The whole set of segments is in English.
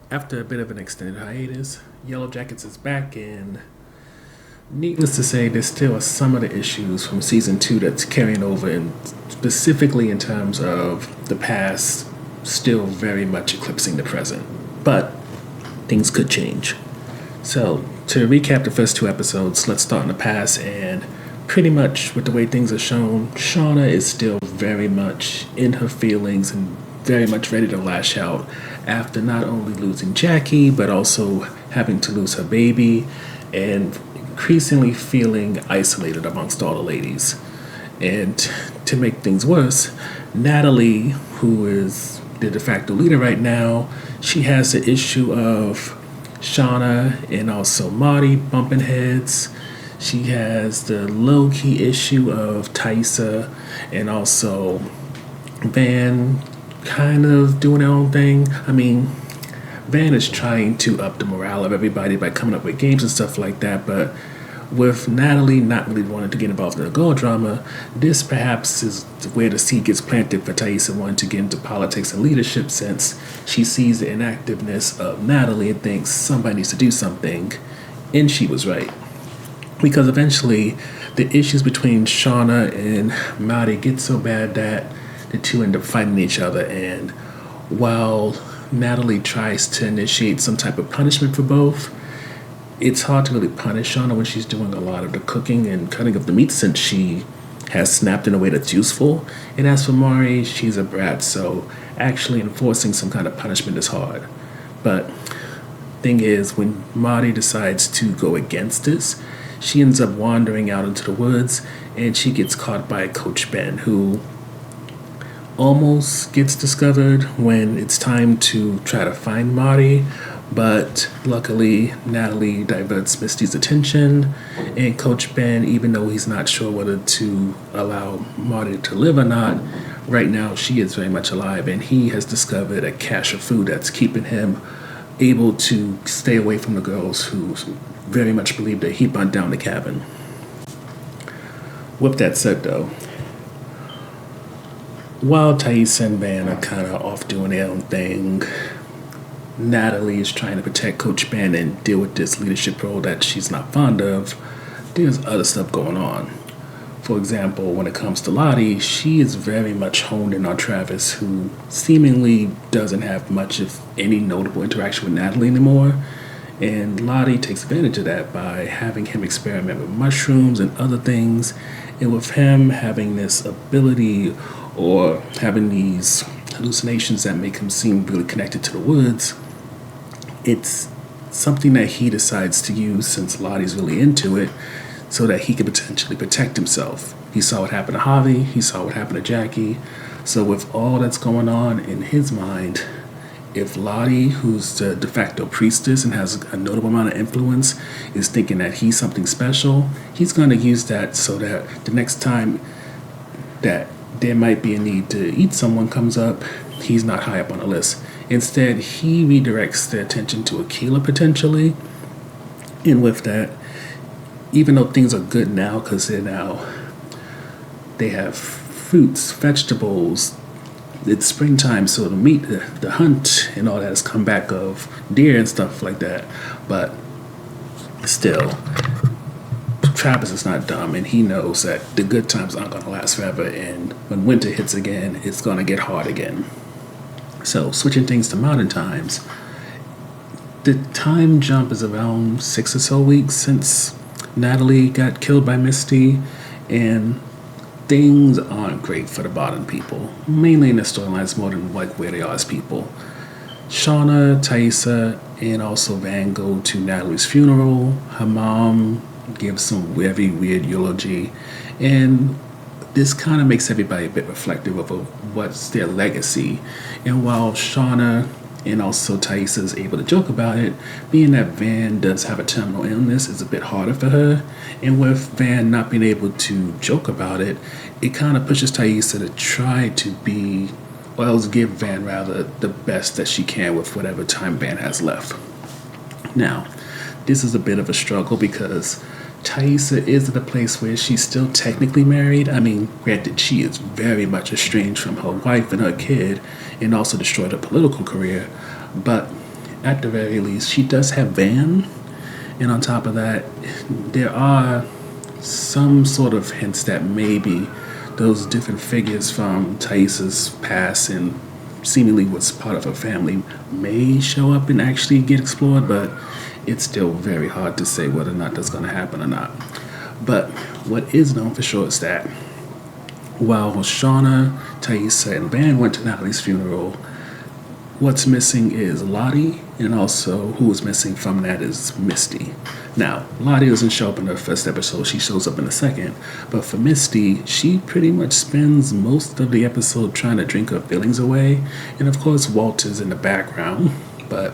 After a bit of an extended hiatus, Yellowjackets is back, and needless to say, there's still some of the issues from season 2 that's carrying over, and specifically in terms of the past still very much eclipsing the present. But things could change. So, to recap the first two episodes, let's start in the past, and pretty much with the way things are shown, Shauna is still very much in her feelings and very much ready to lash out after not only losing Jackie, but also having to lose her baby and increasingly feeling isolated amongst all the ladies. And to make things worse, Natalie, who is the de facto leader right now, she has the issue of Shauna and also Marty bumping heads. She has the low key issue of Taissa and also Van kind of doing their own thing. I mean, Van is trying to up the morale of everybody by coming up with games and stuff like that, but with Natalie not really wanting to get involved in the girl drama, this perhaps is where the seed gets planted for Taissa wanting to get into politics and leadership, since she sees the inactiveness of Natalie and thinks somebody needs to do something, and she was right. Because eventually, the issues between Shauna and Marty get so bad that the two end up fighting each other, and while Natalie tries to initiate some type of punishment for both, it's hard to really punish Shauna when she's doing a lot of the cooking and cutting up the meat, since she has snapped in a way that's useful. And as for Mari, she's a brat, so actually enforcing some kind of punishment is hard. But thing is, when Marty decides to go against this, she ends up wandering out into the woods, and she gets caught by Coach Ben, who almost gets discovered when it's time to try to find Marty, but luckily Natalie diverts Misty's attention, and Coach Ben, even though he's not sure whether to allow Marty to live or not, right now she is very much alive, and he has discovered a cache of food that's keeping him able to stay away from the girls who very much believe that he burnt down the cabin. With that said, though, while Thais and Van are kind of off doing their own thing, Natalie is trying to protect Coach Ben and deal with this leadership role that she's not fond of. There's other stuff going on. For example, when it comes to Lottie, she is very much honed in on Travis, who seemingly doesn't have much of any notable interaction with Natalie anymore. And Lottie takes advantage of that by having him experiment with mushrooms and other things. And with him having this ability or having these hallucinations that make him seem really connected to the woods, it's something that he decides to use, since Lottie's really into it, so that he could potentially protect himself. He saw what happened to Javi, he saw what happened to Jackie. So with all that's going on in his mind, if Lottie, who's the de facto priestess and has a notable amount of influence, is thinking that he's something special, he's going to use that so that the next time that there might be a need to eat someone comes up, he's not high up on the list. Instead, he redirects their attention to Akila potentially. And with that, even though things are good now, because they have fruits, vegetables, it's springtime, so the meat, the hunt and all that has come back of deer and stuff like that. But still, Travis is not dumb, and he knows that the good times aren't going to last forever, and when winter hits again, it's going to get hard again. So, switching things to modern times, the time jump is around 6 or so weeks since Natalie got killed by Misty, and things aren't great for the bottom people, mainly in the storylines more than like where they are as people. Shauna, Taissa, and also Van go to Natalie's funeral. Her mom gives some very weird eulogy, and this kind of makes everybody a bit reflective of what's their legacy. And while Shauna and also Taissa is able to joke about it, being that Van does have a terminal illness is a bit harder for her, and with Van not being able to joke about it, it kind of pushes Taissa to try to be, or else give Van rather, the best that she can with whatever time Van has left. Now, this is a bit of a struggle because Taissa is at a place where she's still technically married. I mean, granted, she is very much estranged from her wife and her kid, and also destroyed her political career. But at the very least, she does have Van. And on top of that, there are some sort of hints that maybe those different figures from Thaisa's past and seemingly was part of her family may show up and actually get explored, but it's still very hard to say whether or not that's going to happen or not. But what is known for sure is that while Shauna, Thaisa, and Van went to Natalie's funeral, what's missing is Lottie, and also who is missing from that is Misty. Now, Lottie doesn't show up in the first episode, she shows up in the second. But for Misty, she pretty much spends most of the episode trying to drink her feelings away. And of course, Walter's in the background. But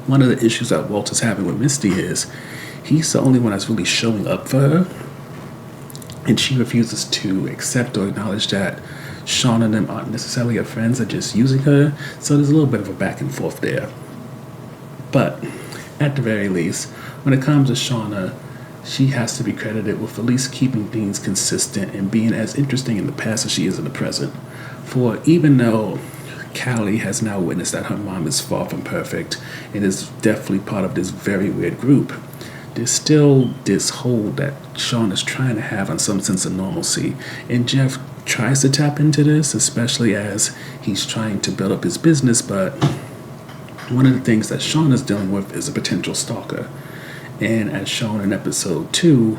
one of the issues that Walter's having with Misty is he's the only one that's really showing up for her. And she refuses to accept or acknowledge that Shauna and them aren't necessarily her friends, they're just using her. So there's a little bit of a back and forth there. But at the very least, when it comes to Shauna, she has to be credited with at least keeping things consistent and being as interesting in the past as she is in the present. For even though Callie has now witnessed that her mom is far from perfect and is definitely part of this very weird group, there's still this hold that Sean is trying to have on some sense of normalcy. And Jeff tries to tap into this, especially as he's trying to build up his business, but one of the things that Sean is dealing with is a potential stalker. And as shown in episode 2,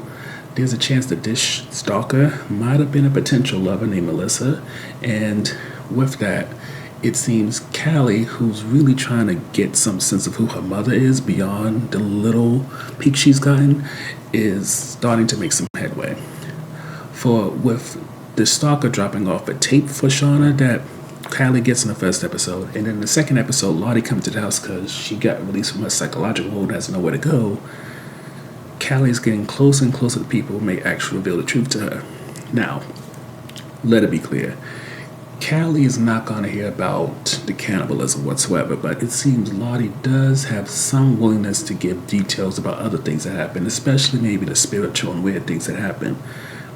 there's a chance that this stalker might have been a potential lover named Melissa. And with that, it seems Callie, who's really trying to get some sense of who her mother is beyond the little peek she's gotten, is starting to make some headway. For with the stalker dropping off a tape for Shauna that Callie gets in the first episode, and then in the second episode, Lottie comes to the house because she got released from her psychological hold and has nowhere to go. Callie's getting closer and closer to people who may actually reveal the truth to her. Now, let it be clear, Callie is not going to hear about the cannibalism whatsoever, but it seems Lottie does have some willingness to give details about other things that happen, especially maybe the spiritual and weird things that happen.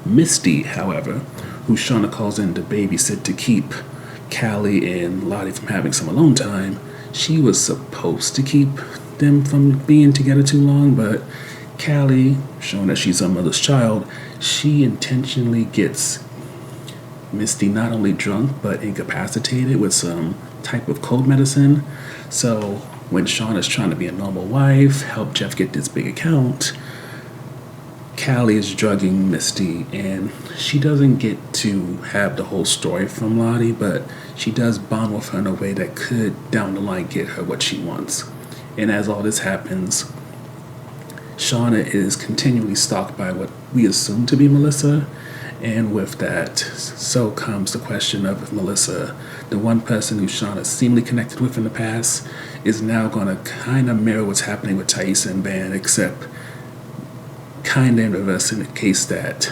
Misty, however, who Shauna calls in to babysit to keep Callie and Lottie from having some alone time, she was supposed to keep them from being together too long, but Callie, showing that she's her mother's child, she intentionally gets Misty not only drunk but incapacitated with some type of cold medicine. So when Shauna's trying to be a normal wife, help Jeff get this big account, Callie is drugging Misty, and she doesn't get to have the whole story from Lottie, but she does bond with her in a way that could down the line get her what she wants. And as all this happens, Shauna is continually stalked by what we assume to be Melissa. And with that, so comes the question of if Melissa, the one person who Shauna seemingly connected with in the past, is now going to kind of mirror what's happening with Thaisa and Van, except kind of in reverse, in the case that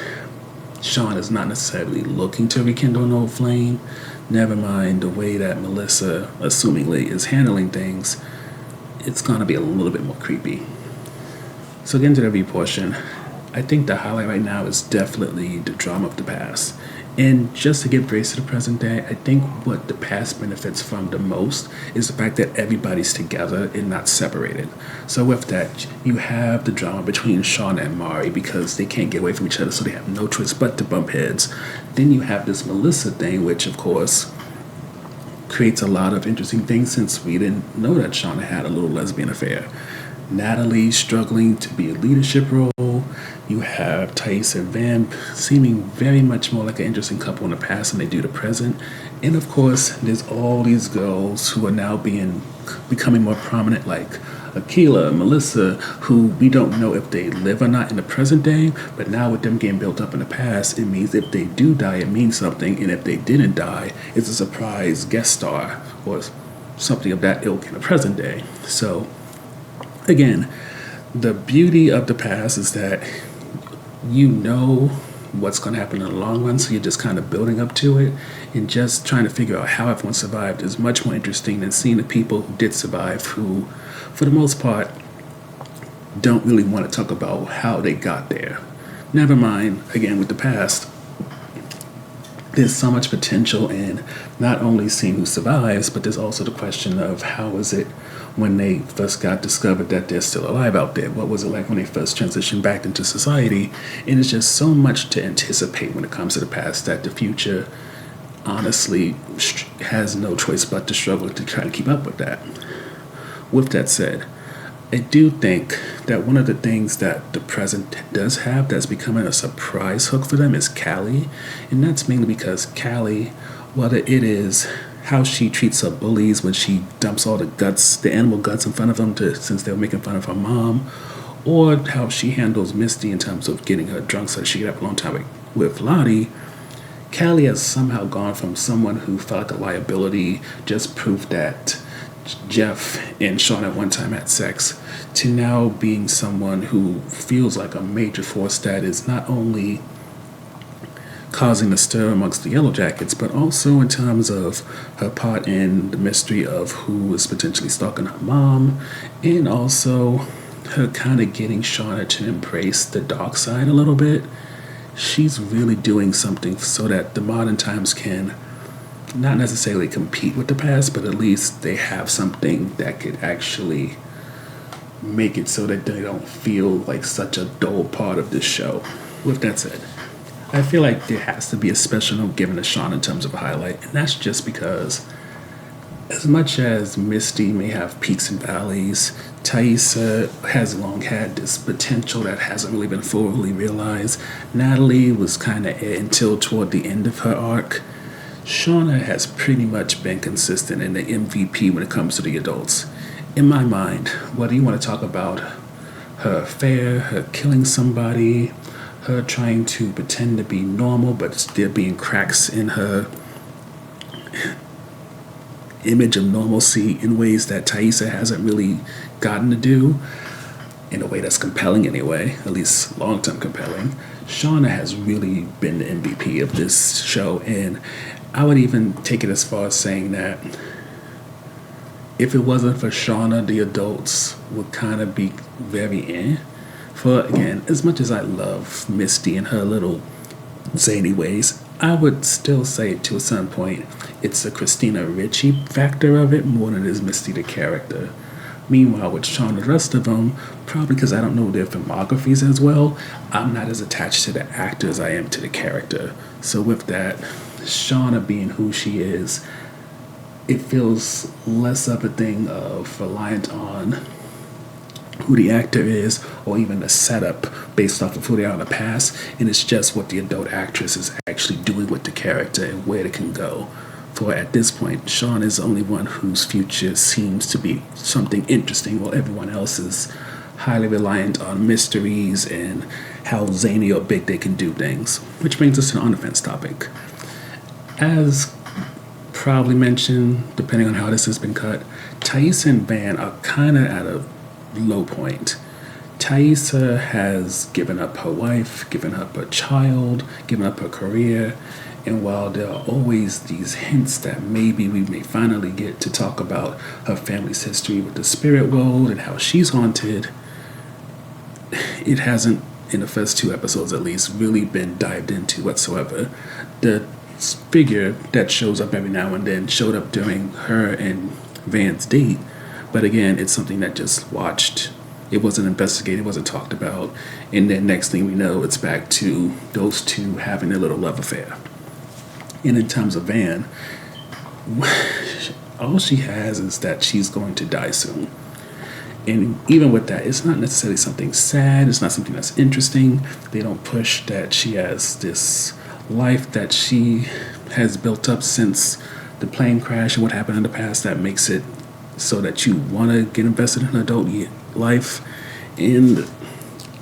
Shawn is not necessarily looking to rekindle an old flame. Never mind the way that Melissa, assumingly, is handling things. It's going to be a little bit more creepy. So getting to the review portion, I think the highlight right now is definitely the drama of the past. And just to give grace to the present day, I think what the past benefits from the most is the fact that everybody's together and not separated. So with that, you have the drama between Shauna and Mari because they can't get away from each other, so they have no choice but to bump heads. Then you have this Melissa thing, which of course creates a lot of interesting things since we didn't know that Shauna had a little lesbian affair. Natalie struggling to be a leadership role. You have Thais and Van seeming very much more like an interesting couple in the past than they do the present. And of course, there's all these girls who are now becoming more prominent, like Akila, Melissa, who we don't know if they live or not in the present day, but now with them getting built up in the past, it means if they do die, it means something, and if they didn't die, it's a surprise guest star or something of that ilk in the present day. So again, the beauty of the past is that you know what's going to happen in the long run, so you're just kind of building up to it, and just trying to figure out how everyone survived is much more interesting than seeing the people who did survive, who, for the most part, don't really want to talk about how they got there. Never mind, again, with the past, there's so much potential in not only seeing who survives, but there's also the question of how is it when they first got discovered that they're still alive out there? What was it like when they first transitioned back into society? And it's just so much to anticipate when it comes to the past that the future honestly has no choice but to struggle to try to keep up with that. With that said, I do think that one of the things that the present does have that's becoming a surprise hook for them is Callie. And that's mainly because Callie, whether it is how she treats her bullies when she dumps all the guts, the animal guts in front of them since they were making fun of her mom, or how she handles Misty in terms of getting her drunk so that she could have a long time with Lottie, Callie has somehow gone from someone who felt like a liability, just proof that Jeff and Sean at one time had sex, to now being someone who feels like a major force that is not only causing a stir amongst the Yellowjackets, but also in terms of her part in the mystery of who was potentially stalking her mom, and also her kind of getting Shauna to embrace the dark side a little bit. She's really doing something so that the modern times can not necessarily compete with the past, but at least they have something that could actually make it so that they don't feel like such a dull part of this show. With that said, I feel like there has to be a special note given to Sean in terms of a highlight, and that's just because as much as Misty may have peaks and valleys, Taissa has long had this potential that hasn't really been fully realized. Natalie was kind of until toward the end of her arc. Shauna has pretty much been consistent in the MVP when it comes to the adults. In my mind, whether you want to talk about her affair, her killing somebody, her trying to pretend to be normal but there being cracks in her image of normalcy in ways that Taissa hasn't really gotten to do, in a way that's compelling anyway, at least long-term compelling, Shauna has really been the MVP of this show, and I would even take it as far as saying that if it wasn't for Shauna, the adults would kind of be very For, again, as much as I love Misty and her little zany ways, I would still say to a certain point, it's a Christina Ricci factor of it more than it is Misty the character. Meanwhile, with Shauna, the rest of them, probably because I don't know their filmographies as well, I'm not as attached to the actor as I am to the character. So with that, Shauna being who she is, it feels less of a thing of reliant on who the actor is or even the setup based off of who they are in the past, and it's just what the adult actress is actually doing with the character and where it can go. For at this point, Sean is the only one whose future seems to be something interesting, while everyone else is highly reliant on mysteries and how zany or big they can do things. Which brings us to the on-the-fence topic. As probably mentioned, depending on how this has been cut, Taissa and Van are kind of at a low point. Taissa has given up her wife, given up her child, given up her career, and while there are always these hints that maybe we may finally get to talk about her family's history with the spirit world and how she's haunted, it hasn't, in the first 2 episodes at least, really been dived into whatsoever. The figure that shows up every now and then showed up during her and Van's date, but again, it's something that just watched. It wasn't investigated, it wasn't talked about, and then next thing we know, it's back to those two having their little love affair. And in terms of Van, all she has is that she's going to die soon. And even with that, it's not necessarily something sad, it's not something that's interesting. They don't push that she has this life that she has built up since the plane crash and what happened in the past that makes it so that you want to get invested in adult life. And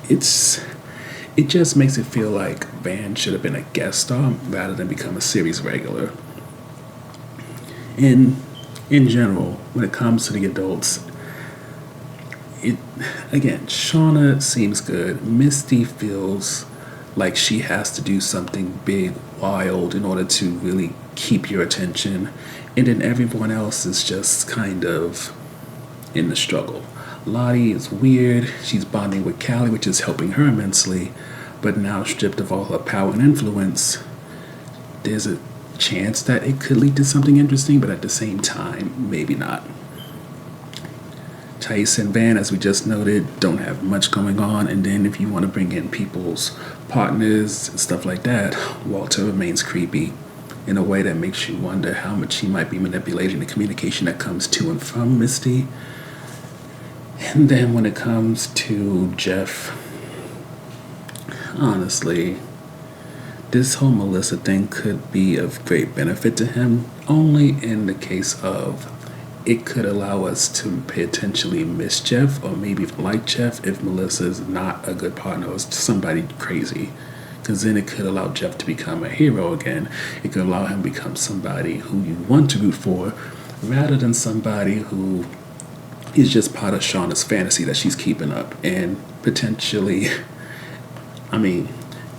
it just makes it feel like Van should have been a guest star rather than become a series regular. In general, when it comes to the adults, Shauna seems good. Misty feels like she has to do something big, wild, in order to really keep your attention. And then everyone else is just kind of in the struggle. Lottie is weird. She's bonding with Callie, which is helping her immensely. But now stripped of all her power and influence, there's a chance that it could lead to something interesting, but at the same time, maybe not. Thais and Van, as we just noted, don't have much going on, and then if you want to bring in people's partners and stuff like that, Walter remains creepy in a way that makes you wonder how much he might be manipulating the communication that comes to and from Misty. And then when it comes to Jeff, honestly, this whole Melissa thing could be of great benefit to him, only in the case of it could allow us to potentially miss Jeff or maybe like Jeff if Melissa is not a good partner or somebody crazy. Because then it could allow Jeff to become a hero again. It could allow him to become somebody who you want to root for rather than somebody who is just part of Shauna's fantasy that she's keeping up. And potentially, I mean,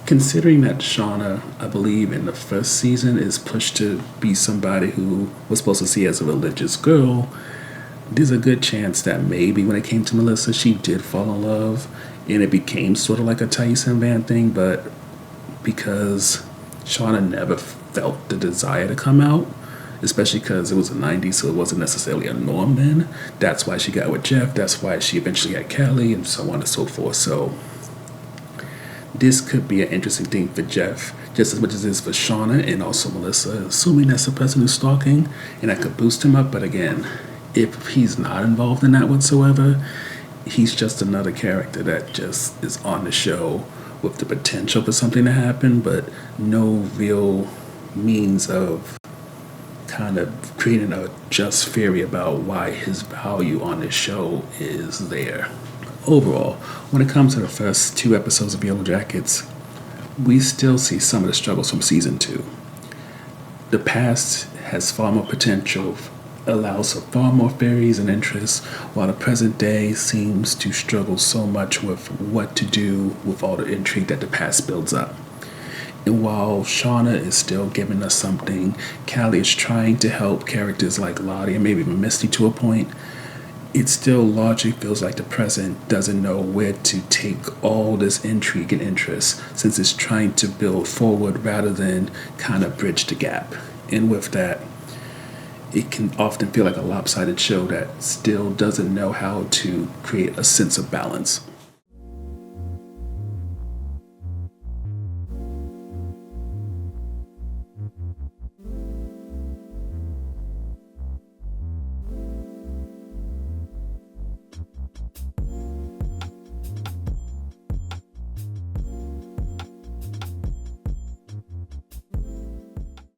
considering that Shauna, I believe in the first season, is pushed to be somebody who was supposed to see as a religious girl, there's a good chance that maybe when it came to Melissa, she did fall in love and it became sort of like a Thais and Van thing, but because Shauna never felt the desire to come out, especially because it was the 90s, so it wasn't necessarily a norm then. That's why she got with Jeff. That's why she eventually got Callie, and so on and so forth. So this could be an interesting thing for Jeff, just as much as it is for Shauna and also Melissa, assuming that's the person who's stalking, and that could boost him up. But again, if he's not involved in that whatsoever, he's just another character that just is on the show with the potential for something to happen, but no real means of kind of creating a just theory about why his value on this show is there. Overall, when it comes to the first 2 episodes of Yellowjackets, we still see some of the struggles from season 2. The past has far more potential, allows for far more theories and interests, while the present day seems to struggle so much with what to do with all the intrigue that the past builds up. And while Shauna is still giving us something, Callie is trying to help characters like Lottie and maybe even Misty to a point, it still largely feels like the present doesn't know where to take all this intrigue and interest, since it's trying to build forward rather than kind of bridge the gap. And with that, it can often feel like a lopsided show that still doesn't know how to create a sense of balance.